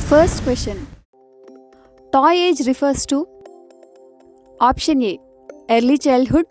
First question. Toy age refers to option A, early childhood,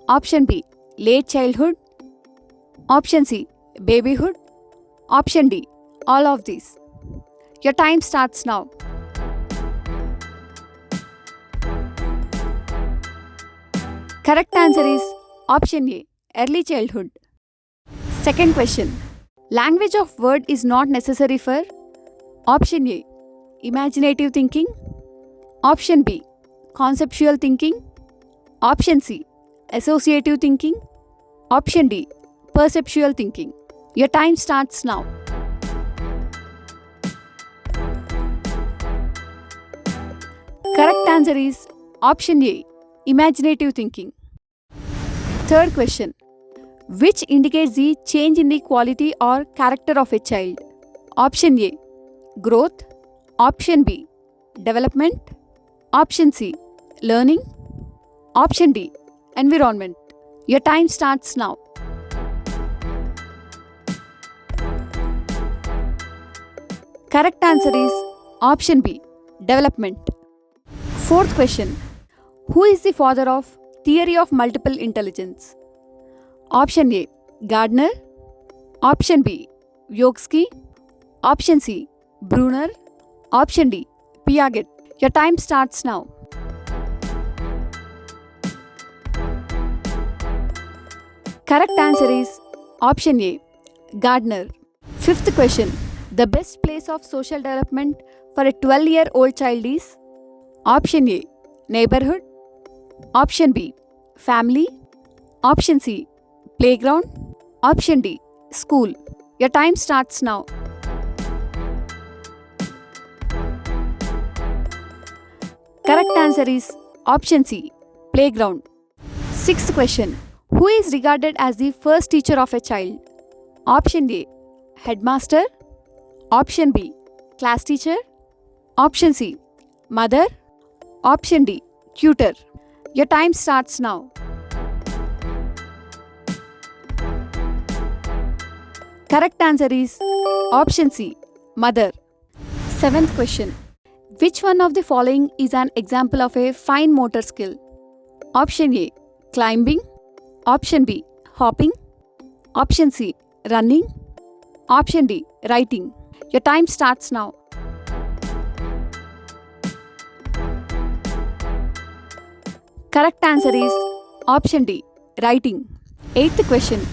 option B, late childhood, option C, babyhood, option D, all of these. Your time starts now. Correct answer is option A, early childhood. Second question. Language of word is not necessary for option A, imaginative thinking, option B, conceptual thinking, option C, associative thinking, option D, perceptual thinking. Your time starts now. Correct answer is option A, imaginative thinking. Third question. Which indicates the change in the quality or character of a child? Option A, growth, option B, development, option C, learning, option D, environment. Your time starts now. Correct answer is option B, development. Fourth question. Who is the father of theory of multiple intelligence? Option A, Gardner, option B, Vygotsky, option C, Bruner, option D, Piaget. Your time starts now. Correct answer is option A, Gardner. Fifth question. The best place of social development for a 12-year-old child is option A, neighborhood, option B, family, option C, playground, option D, school. Your time starts now. Correct answer is option C, playground. Sixth question. Who is regarded as the first teacher of a child? Option A, headmaster, option B, class teacher, option C, mother, option D, tutor. Your time starts now. Correct answer is option C, mother. Seventh question. Which one of the following is an example of a fine motor skill? Option A, climbing, option B, hopping, option C, running, option D, writing. Your time starts now. Correct answer is option D, writing. Eighth question.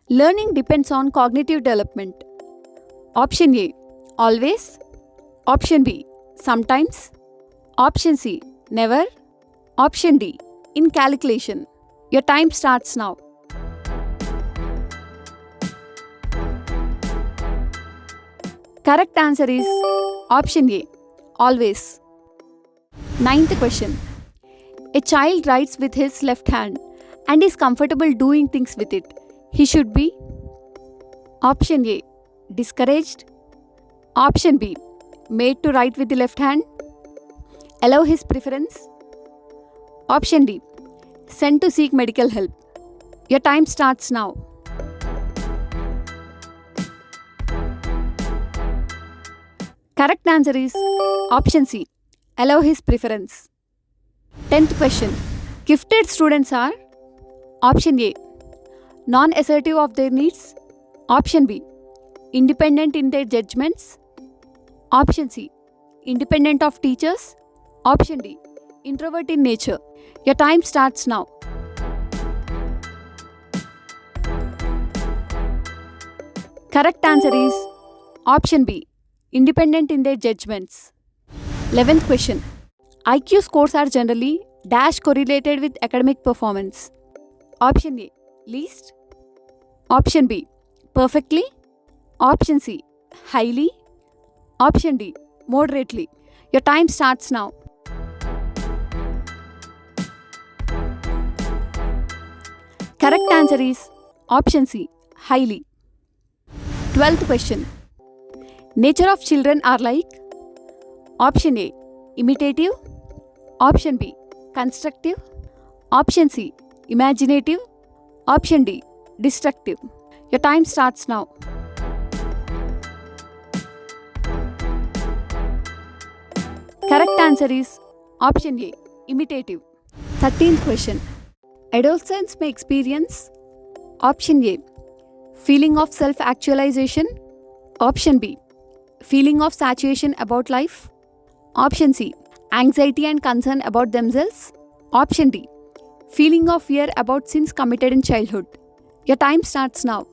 Learning depends on cognitive development. Option A, always, option B, sometimes, option C, never, option D, in calculation. Your time starts now. Correct answer is option A, always. Ninth question. A child writes with his left hand and is comfortable doing things with it. He should be option A, discouraged, option B, made to write with the left hand, allow his preference, option D, sent to seek medical help. Your time starts now. Correct answer is option C, allow his preference. 10th question. Gifted students are option A, non-assertive of their needs, option B, independent in their judgments, option C, independent of teachers, option D, introvert in nature. Your time starts now. Correct answer is option B, independent in their judgments. 11th question. IQ scores are generally dash correlated with academic performance. Option A, least, option B, perfectly, option C, highly, option D, moderately. Your time starts now. Correct answer is option C, highly. 12th question. Nature of children are like option A, imitative, option B, constructive, option C, imaginative, option D, destructive. Your time starts now. Correct answer is option A, imitative. 13th question. Adolescents may experience option A, feeling of self-actualization. Option B, feeling of satiation about life. Option C, anxiety and concern about themselves. Option D, feeling of fear about sins committed in childhood. Your time starts now.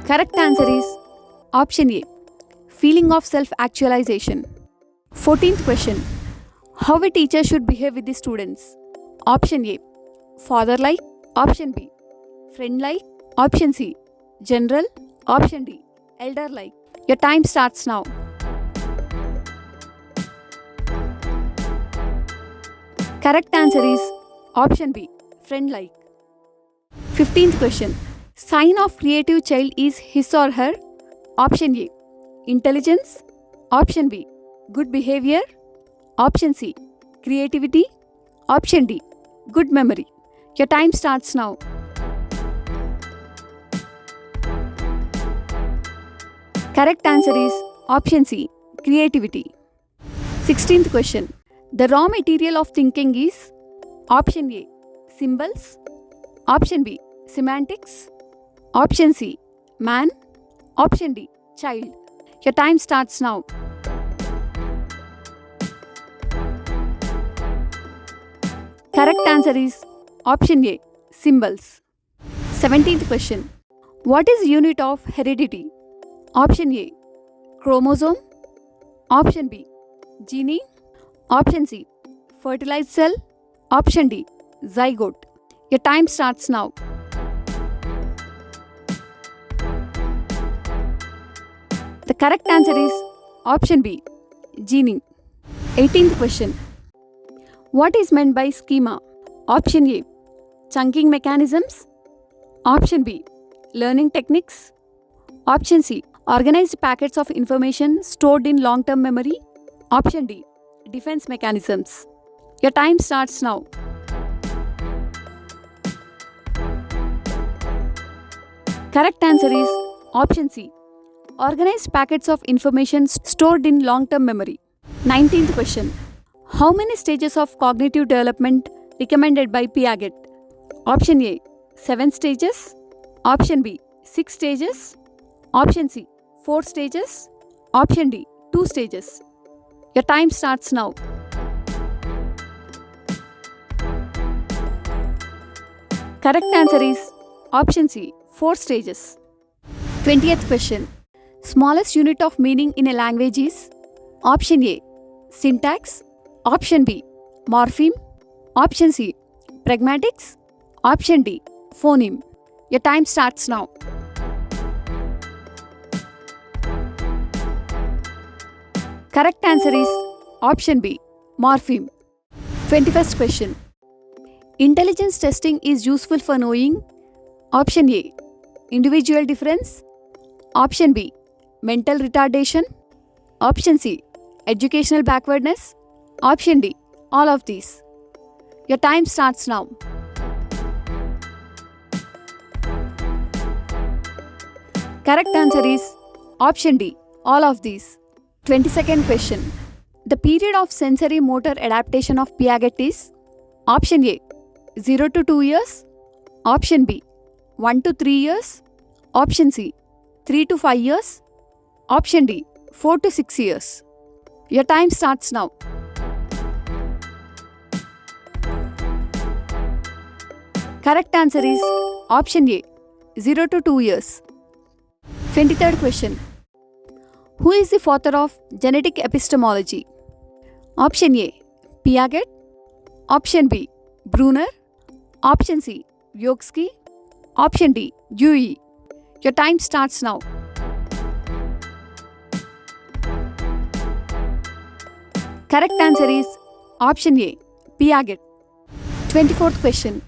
Correct answer is option A, feeling of self-actualization. 14th question. How a teacher should behave with the students? Option A, father-like. Option B, friend-like. Option C, general. Option D, elder-like. Your time starts now. Correct answer is option B, friend-like. 15th question. Sign of creative child is his or her. Option A, intelligence. Option B, good behavior. Option C, creativity. Option D, good memory. Your time starts now. Correct answer is option C, creativity. 16th question. The raw material of thinking is option A, symbols. Option B, semantics. Option C, man. Option D, child. Your time starts now. Correct answer is option A, symbols. 17th question. What is the unit of heredity? Option A, chromosome. Option B, gene. Option C, fertilized cell. Option D, zygote. Your time starts now. The correct answer is option B, gene. 18th question. What is meant by schema? Option A, chunking mechanisms. Option B, learning techniques. Option C, organized packets of information stored in long-term memory. Option D, defense mechanisms. Your time starts now. Correct answer is option C, organized packets of information stored in long-term memory. 19th question. How many stages of cognitive development recommended by Piaget? Option A, 7 stages. Option B, 6 stages. Option C, 4 stages. Option D, 2 stages. Your time starts now. Correct answer is option C, 4 stages. 20th question. Smallest unit of meaning in a language is option A, syntax. Option B, morpheme. Option C, pragmatics. Option D, phoneme. Your time starts now. Correct answer is option B, morpheme. 21st question. Intelligence testing is useful for knowing option A, individual difference. Option B, mental retardation. Option C, educational backwardness. Option D, all of these. Your time starts now. Correct answer is option D, all of these. 22nd question. The period of sensory motor adaptation of Piaget is option A, 0 to 2 years. Option B, 1 to 3 years. Option C, 3 to 5 years. Option D, 4 to 6 years. Your time starts now. Correct answer is option A, 0 to 2 years. 23rd question. Who is the father of genetic epistemology? Option A, Piaget. Option B, Bruner. Option C, 𝗏𝗂𝗡. Option D, Dewey. Your time starts now. Correct answer is option A, Piaget. 24th question.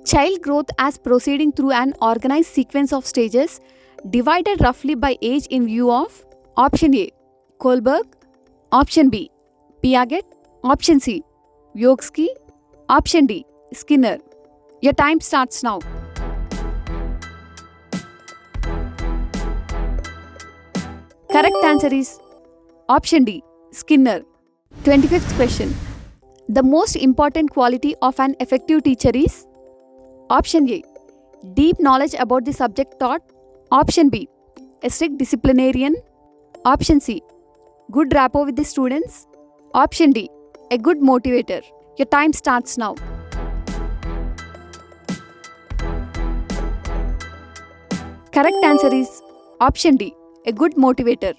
Child growth as proceeding through an organized sequence of stages divided roughly by age in view of option A, Kohlberg. Option B, Piaget. Option C, 𝗏𝗂𝗡. Option D, Skinner. Your time starts now. Correct answer is option D, Skinner. 25th question. The most important quality of an effective teacher is? Option A, deep knowledge about the subject taught. Option B, a strict disciplinarian. Option C, good rapport with the students. Option D, a good motivator. Your time starts now. Correct answer is option D, a good motivator.